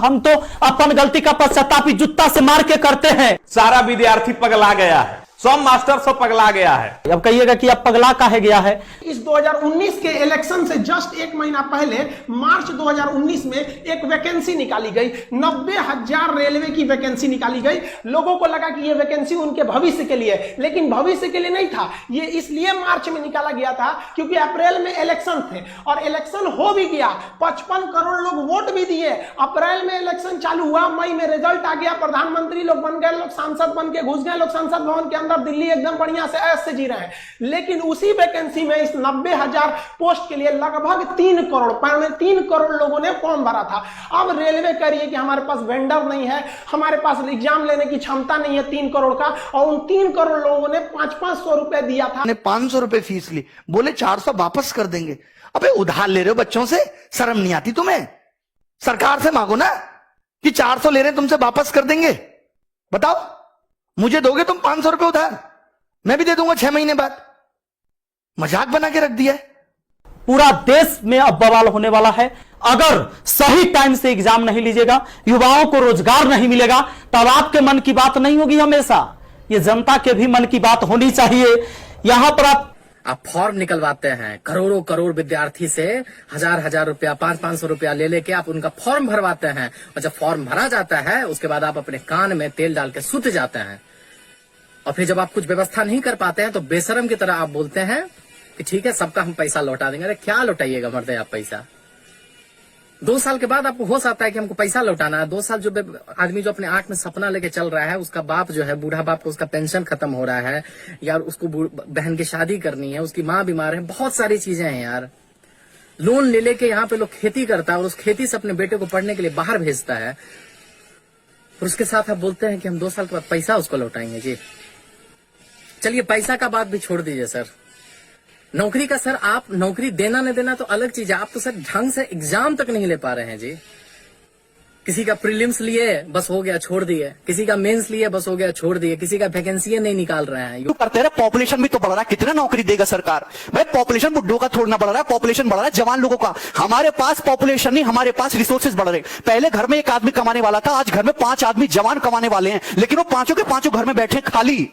हम तो अपन गलती का पश्चाताप जूता से मार के करते हैं। सारा विद्यार्थी पगला गया है, सब मास्टर सब पगला गया है। अब कहिएगा कि अब पगला काहे गया है। इस 2019 के इलेक्शन से जस्ट एक महीना पहले मार्च 2019 में एक वैकेंसी निकाली गई, 90,000 रेलवे की वैकेंसी निकाली गई। लोगों को लगा कि यह वैकेंसी उनके भविष्य के लिए, लेकिन भविष्य के लिए नहीं था। यह इसलिए मार्च में निकाला गया था क्योंकि अप्रैल में इलेक्शन थे और इलेक्शन हो भी गया, 55 करोड़ लोग वोट भी दिए। अप्रैल में इलेक्शन चालू हुआ, मई में रिजल्ट आ गया, प्रधानमंत्री लोग बन गए, लोग सांसद बन के घुस गए, लोग संसद भवन के अंदर दिल्ली एकदम बढ़िया से ऐश से जी रहे हैं। लेकिन उसी वैकेंसी में इस 90,000 पोस्ट के लिए लगभग 3 करोड़ लोगों ने फॉर्म भरा था। अब रेलवे कह रही है कि हमारे पास वेंडर नहीं है, हमारे पास एग्जाम लेने की क्षमता नहीं है 3 करोड़ का, और उन 3 करोड़ लोगों ने 500 रुपए दिया था। 500 रुपए फीस ली, बोले 400 वापस कर देंगे। अबे उधार ले रहे हो बच्चों से, शर्म नहीं आती तुम्हें? सरकार से मांगो ना कि 400 ले रहे हैं तुमसे वापस कर देंगे। बताओ, मुझे दोगे तुम 500 रुपए उधार, मैं भी दे दूंगा 6 महीने बाद। मजाक बना के रख दिया है। पूरा देश में अब बवाल होने वाला है। अगर सही टाइम से एग्जाम नहीं लीजिएगा, युवाओं को रोजगार नहीं मिलेगा, तब आपके मन की बात नहीं होगी। हमेशा ये जनता के भी मन की बात होनी चाहिए। यहां पर आप फॉर्म निकलवाते हैं, करोड़ों करोड़ विद्यार्थी से 1000 रुपया 500 रुपया ले लेके आप उनका फॉर्म भरवाते हैं, और जब फॉर्म भरा जाता है उसके बाद आप अपने कान में तेल डाल के सुत जाते हैं, और फिर जब आप कुछ व्यवस्था नहीं कर पाते हैं तो बेशरम की तरह आप बोलते हैं कि ठीक है सबका हम पैसा लौटा देंगे। अरे क्या लौटाइएगा मर्दे आप पैसा? 2 साल के बाद आपको होश आता है कि हमको पैसा लौटाना है। 2 साल जो आदमी जो अपने आंख में सपना लेके चल रहा है, उसका बाप जो है बूढ़ा बाप को उसका पेंशन खत्म हो रहा है, यार उसको बहन की शादी करनी है, उसकी माँ बीमार है, बहुत सारी चीजें हैं यार। लोन ले लेके यहाँ पे लोग खेती करता है और उस खेती से अपने बेटे को पढ़ने के लिए बाहर भेजता है, और उसके साथ आप बोलते हैं कि हम 2 साल के बाद पैसा उसको लौटाएंगे। जी चलिए, पैसा का बात भी छोड़ दीजिए सर, नौकरी का सर, आप नौकरी देना न देना तो अलग चीज है, आप तो सर ढंग से एग्जाम तक नहीं ले पा रहे हैं जी। किसी का प्रीलिम्स लिए बस हो गया छोड़ दिए, किसी का मेंस लिए बस हो गया छोड़ दिए, किसी का वैकेंसी नहीं निकाल रहे हैं। क्यों करते रहे? पॉपुलेशन भी तो बढ़ रहा है, कितना नौकरी देगा सरकार भाई? पॉपुलेशन बुड्ढों का थोड़ा बढ़ रहा है, पॉपुलेशन बढ़ रहा है जवान लोगों का। हमारे पास पॉपुलेशन नहीं, हमारे पास रिसोर्सेज बढ़ रहे। पहले घर में 1 आदमी कमाने वाला था, आज घर में 5 आदमी जवान कमाने वाले हैं, लेकिन वो 5 के 5 घर में बैठे खाली।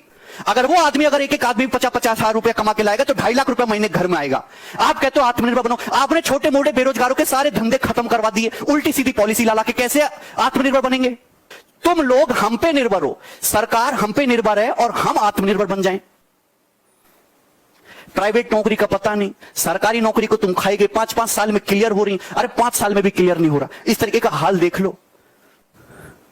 अगर वो आदमी अगर एक आदमी 50-50 हजार रुपया कमा के लाएगा तो 2.5 लाख रुपया महीने घर में आएगा। आप कहते हो आत्मनिर्भर बनो, आपने छोटे मोटे बेरोजगारों के सारे धंधे खत्म करवा दिए, उल्टी सीधी पॉलिसी ला के। कैसे आत्मनिर्भर बनेंगे? तुम लोग हम पे निर्भर हो, सरकार हम पे निर्भर है और हम आत्मनिर्भर बन जाएं। प्राइवेट नौकरी का पता नहीं, सरकारी नौकरी को तुम खाएंगे, 5-5 साल में क्लियर हो रही, अरे 5 साल में भी क्लियर नहीं हो रहा। इस तरीके का हाल देख लो।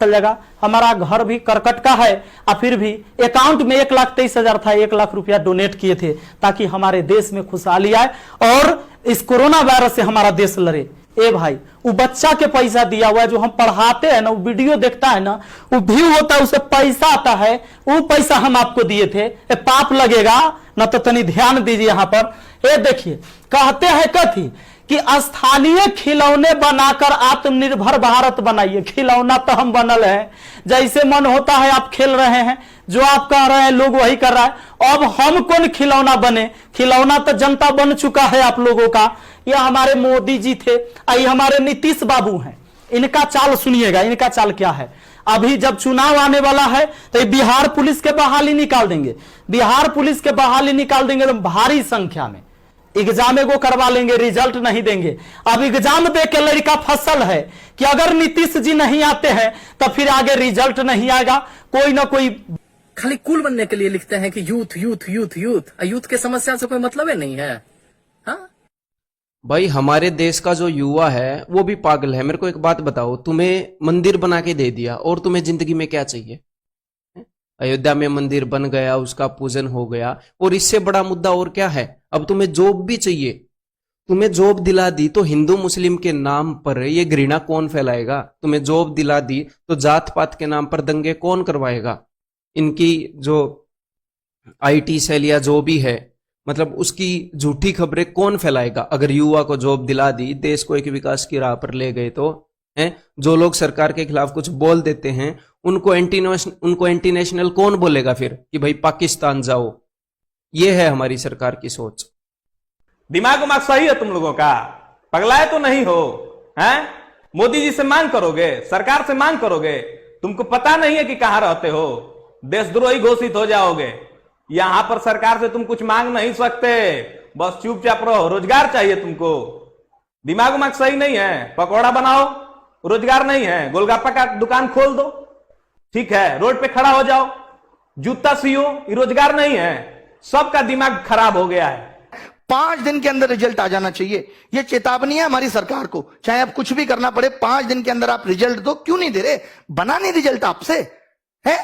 चलेगा, हमारा घर भी करकट का है, और फिर भी अकाउंट में 1,23,000 था, 1 लाख रुपया डोनेट किए थे ताकि हमारे देश में खुशहाली आए और इस कोरोना वायरस से हमारा देश लड़े। ए भाई, वो बच्चा के पैसा दिया हुआ है, जो हम पढ़ाते हैं ना, वो वीडियो देखता है ना, वो व्यू होता है, उसे पैसा आता है, वो पैसा हम आपको दिए थे। पाप लगेगा ना, तो तनी ध्यान दीजिए यहाँ पर। ये देखिए, कहते हैं कथी कि स्थानीय खिलौने बनाकर आत्मनिर्भर भारत बनाइए। खिलौना तो हम बनल है, जैसे मन होता है आप खेल रहे हैं, जो आप कह रहे हैं लोग वही कर रहा है। अब हम कौन खिलौना बने? खिलौना तो जनता बन चुका है आप लोगों का। यह हमारे मोदी जी थे, ये हमारे नीतीश बाबू हैं। इनका चाल सुनिएगा, इनका चाल क्या है। अभी जब चुनाव आने वाला है तो बिहार पुलिस के बहाली निकाल देंगे, बिहार पुलिस के बहाली निकाल देंगे तो भारी संख्या में एग्जाम को करवा लेंगे, रिजल्ट नहीं देंगे। अब एग्जाम दे के लड़का फसल है कि अगर नीतीश जी नहीं आते हैं तो फिर आगे रिजल्ट नहीं आएगा। कोई ना कोई खाली कूल बनने के लिए लिखते हैं कि youth youth youth youth, youth के समस्या से कोई मतलब ही नहीं है। हाँ भाई, हमारे देश का जो युवा है वो भी पागल है। मेरे को एक बात बताओ, तुम्हें मंदिर बना के दे दिया और तुम्हें जिंदगी में क्या चाहिए? अयोध्या में मंदिर बन गया, उसका पूजन हो गया, और इससे बड़ा मुद्दा और क्या है? अब तुम्हें जॉब भी चाहिए, तुम्हें जॉब दिला दी तो हिंदू मुस्लिम के नाम पर ये घृणा कौन फैलाएगा? तुम्हें जॉब दिला दी तो जात पात के नाम पर दंगे कौन करवाएगा? इनकी जो आईटी सेल या जो भी है, मतलब उसकी झूठी खबरें कौन फैलाएगा? अगर युवा को जॉब दिला दी, देश को एक विकास की राह पर ले गए तो हैं? जो लोग सरकार के खिलाफ कुछ बोल देते हैं उनको एंटी नेशनल कौन बोलेगा फिर कि भाई पाकिस्तान जाओ? ये है हमारी सरकार की सोच। दिमाग सही है तुम लोगों का? पगलाए तो नहीं हो हैं? मोदी जी से मांग करोगे, सरकार से मांग करोगे? तुमको पता नहीं है कि कहां रहते हो, देशद्रोही घोषित हो जाओगे। यहां पर सरकार से तुम कुछ मांग नहीं सकते, बस चुपचाप रहो। रोजगार चाहिए तुमको, दिमाग उमाग सही नहीं है, पकौड़ा बनाओ, रोजगार नहीं है, गोलगप्पा का दुकान खोल दो, ठीक है, रोड पे खड़ा हो जाओ, जूता सियो, ये रोजगार नहीं है। सबका दिमाग खराब हो गया है। 5 दिन के अंदर रिजल्ट आ जाना चाहिए, ये चेतावनी है हमारी सरकार को। चाहे आप कुछ भी करना पड़े, 5 दिन के अंदर आप रिजल्ट दो। क्यों नहीं दे रहे? बना नहीं रिजल्ट आपसे है?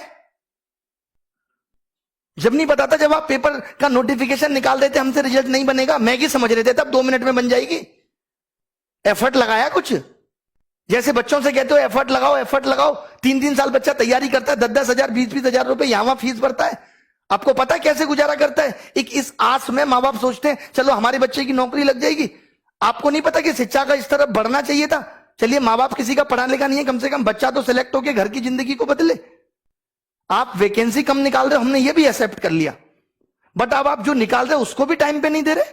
जब नहीं बताता, जब आप पेपर का नोटिफिकेशन निकाल देते हमसे रिजल्ट नहीं बनेगा, मैगी समझ रहे थे, तब 2 मिनट में बन जाएगी। एफर्ट लगाया कुछ? जैसे बच्चों से कहते हो एफर्ट लगाओ, एफर्ट लगाओ। 3-3 साल बच्चा तैयारी करता है, 10-10 हजार 20-20 हजार रुपए यहां फीस भरता है। आपको पता है कैसे गुजारा करता है? एक इस आस में मां बाप सोचते हैं चलो हमारे बच्चे की नौकरी लग जाएगी। आपको नहीं पता कि शिक्षा का इस तरफ बढ़ना चाहिए था। चलिए मां बाप किसी का पढ़ा लिखा नहीं है, कम से कम बच्चा तो सिलेक्ट होकर घर की जिंदगी को बदले। आप वैकेंसी कम निकाल रहे हो, हमने ये भी एक्सेप्ट कर लिया, बट अब आप जो निकाल रहे हो उसको भी टाइम पे नहीं दे रहे।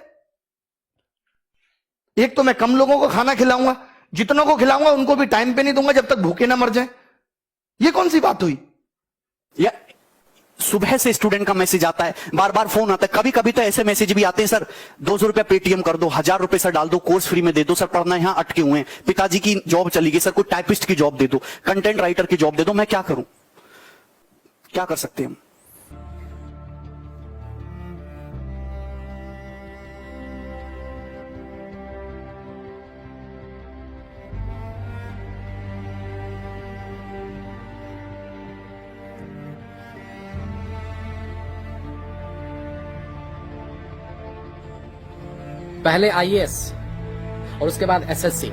एक तो मैं कम लोगों को खाना खिलाऊंगा, जितनों को खिलाऊंगा उनको भी टाइम पे नहीं दूंगा जब तक भूखे ना मर जाए। ये कौन सी बात हुई? या सुबह से स्टूडेंट का मैसेज आता है, बार बार फोन आता है, कभी कभी तो ऐसे मैसेज भी आते हैं, सर 200 रुपया पेटीएम कर दो, 1000 रुपए सर डाल दो, कोर्स फ्री में दे दो, सर पढ़ना यहां अटके हुए हैं, पिताजी की जॉब चली गई, सर कोई टाइपिस्ट की जॉब दे दो, कंटेंट राइटर की जॉब दे दो। मैं क्या करूं? क्या कर सकते हैं हम? पहले आईएएस और उसके बाद एसएससी,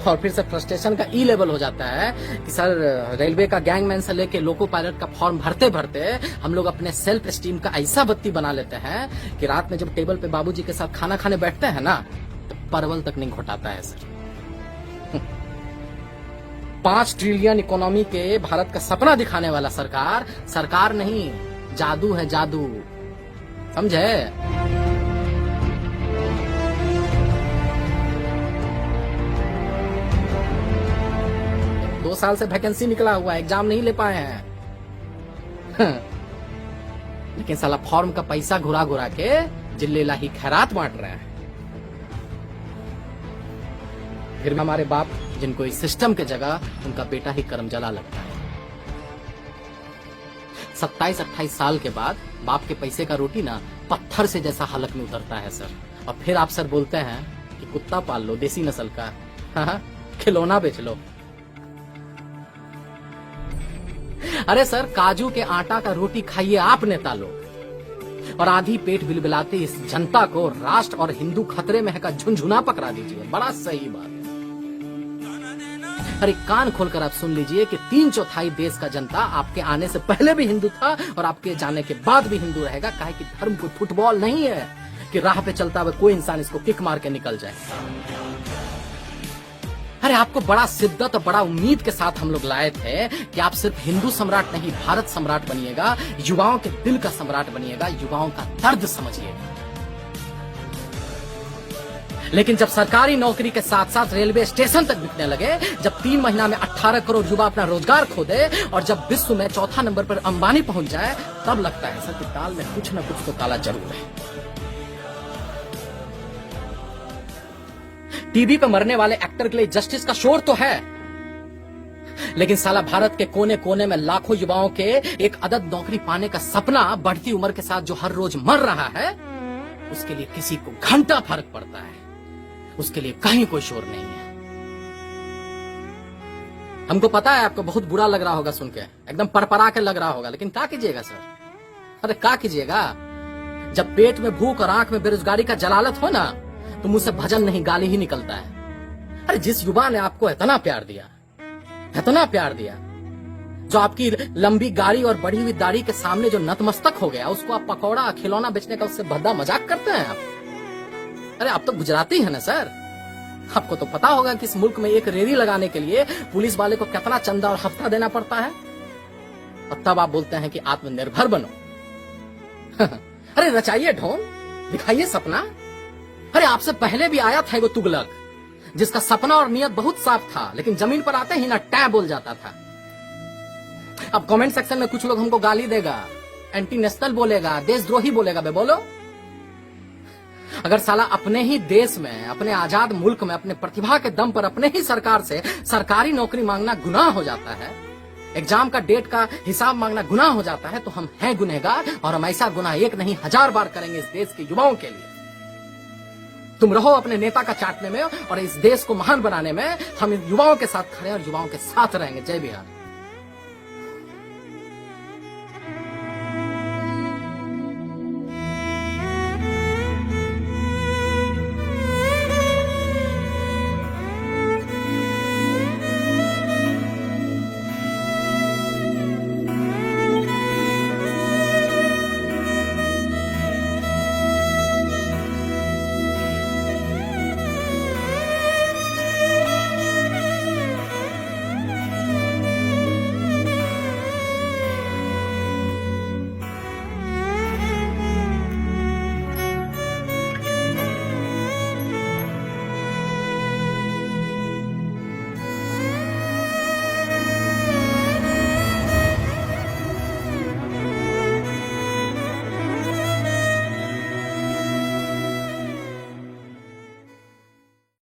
और फिर से फ्रस्ट्रेशन का ई लेवल हो जाता है कि सर रेलवे का गैंगमैन से लेके लोको पायलट का फॉर्म भरते भरते हम लोग अपने सेल्फ एस्टीम का ऐसा बत्ती बना लेते हैं कि रात में जब टेबल पे बाबूजी के साथ खाना खाने बैठते हैं ना, तो परवल तक नहीं घोटाता है सर। 5 ट्रिलियन इकोनॉमी के भारत का सपना दिखाने वाला सरकार, सरकार नहीं, जादू है जादू, समझे? 2 साल से वैकेंसी निकला हुआ है, एग्जाम नहीं ले पाए हैं। लेकिन साला फॉर्म का पैसा घुरा घुरा के जिले लाही खैरात बांट रहे हैं। फिर भी हमारे बाप, जिनको इस सिस्टम के जगह उनका बेटा ही करमजला लगता है। 27-28 साल के बाद बाप के पैसे का रोटी ना पत्थर से जैसा हलक में उतरता है सर। और फिर आप सर बोलते हैं कि कुत्ता पाल लो देसी नस्ल का, हाँ, खिलौना बेच लो। अरे सर, काजू के आटा का रोटी खाइए आप नेता लोग, और आधी पेट बिलबिलाते इस जनता को राष्ट्र और हिंदू खतरे में है का झुंझुना पकड़ा दीजिए। बड़ा सही बात। अरे कान खोलकर आप सुन लीजिए कि 3/4 देश का जनता आपके आने से पहले भी हिंदू था और आपके जाने के बाद भी हिंदू रहेगा। काहे कि धर्म कोई फुटबॉल नहीं है कि राह पे चलता हुआ कोई इंसान इसको किक मार के निकल जाए। अरे आपको बड़ा शिद्दत और बड़ा उम्मीद के साथ हम लोग लाए थे कि आप सिर्फ हिंदू सम्राट नहीं, भारत सम्राट बनिएगा, युवाओं के दिल का सम्राट बनिएगा, युवाओं का दर्द समझिएगा। लेकिन जब सरकारी नौकरी के साथ साथ रेलवे स्टेशन तक बिकने लगे, जब 3 महीना में 18 करोड़ युवा अपना रोजगार खो दे, और जब विश्व में 4था नंबर पर अंबानी पहुंच जाए, तब लगता है सर कि दाल में कुछ न कुछ तो काला जरूर है। टीवी पे मरने वाले एक्टर के लिए जस्टिस का शोर तो है, लेकिन साला भारत के कोने कोने में लाखों युवाओं के एक अदद नौकरी पाने का सपना बढ़ती उम्र के साथ जो हर रोज मर रहा है, उसके लिए किसी को घंटा फर्क पड़ता है, उसके लिए कहीं कोई शोर नहीं है। हमको पता है आपको बहुत बुरा लग रहा होगा सुन के, एकदम परपरा के लग रहा होगा, लेकिन क्या कीजिएगा सर? अरे क्या कीजिएगा? जब पेट में भूख और आंख में बेरोजगारी का जलालत हो ना, तो मुझसे भजन नहीं गाली ही निकलता है। अरे जिस युवा ने आपको इतना प्यार दिया, इतना प्यार दिया, जो आपकी लंबी गाड़ी और बढ़ी हुई दाढ़ी के सामने जो नतमस्तक हो गया, उसको आप पकौड़ा खिलौना बेचने का उससे भद्दा मजाक करते हैं आप। अरे आप तो गुजराती हैं ना सर, आपको तो पता होगा कि इस मुल्क में एक रेडी लगाने के लिए पुलिस वाले को कितना चंदा और हफ्ता देना पड़ता है, और तब आप बोलते हैं कि आत्मनिर्भर बनो। अरे रचाइए ढोंग, दिखाइए सपना। अरे आपसे पहले भी आया था वो तुगलक, जिसका सपना और नियत बहुत साफ था, लेकिन जमीन पर आते ही ना टै बोल जाता था। अब कमेंट सेक्शन में कुछ लोग हमको गाली देगा, एंटी नेशनल बोलेगा, देशद्रोही बोलेगा। बे बोलो, अगर साला अपने ही देश में, अपने आजाद मुल्क में, अपने प्रतिभा के दम पर अपने ही सरकार से सरकारी नौकरी मांगना गुनाह हो जाता है, एग्जाम का डेट का हिसाब मांगना गुनाह हो जाता है, तो हम हैं गुनहगार और हम ऐसा गुनाह एक नहीं 1000 बार करेंगे इस देश के युवाओं के लिए। तुम रहो अपने नेता का चाटने में और इस देश को महान बनाने में। हम इन युवाओं के साथ खड़े और युवाओं के साथ रहेंगे। जय बिहार।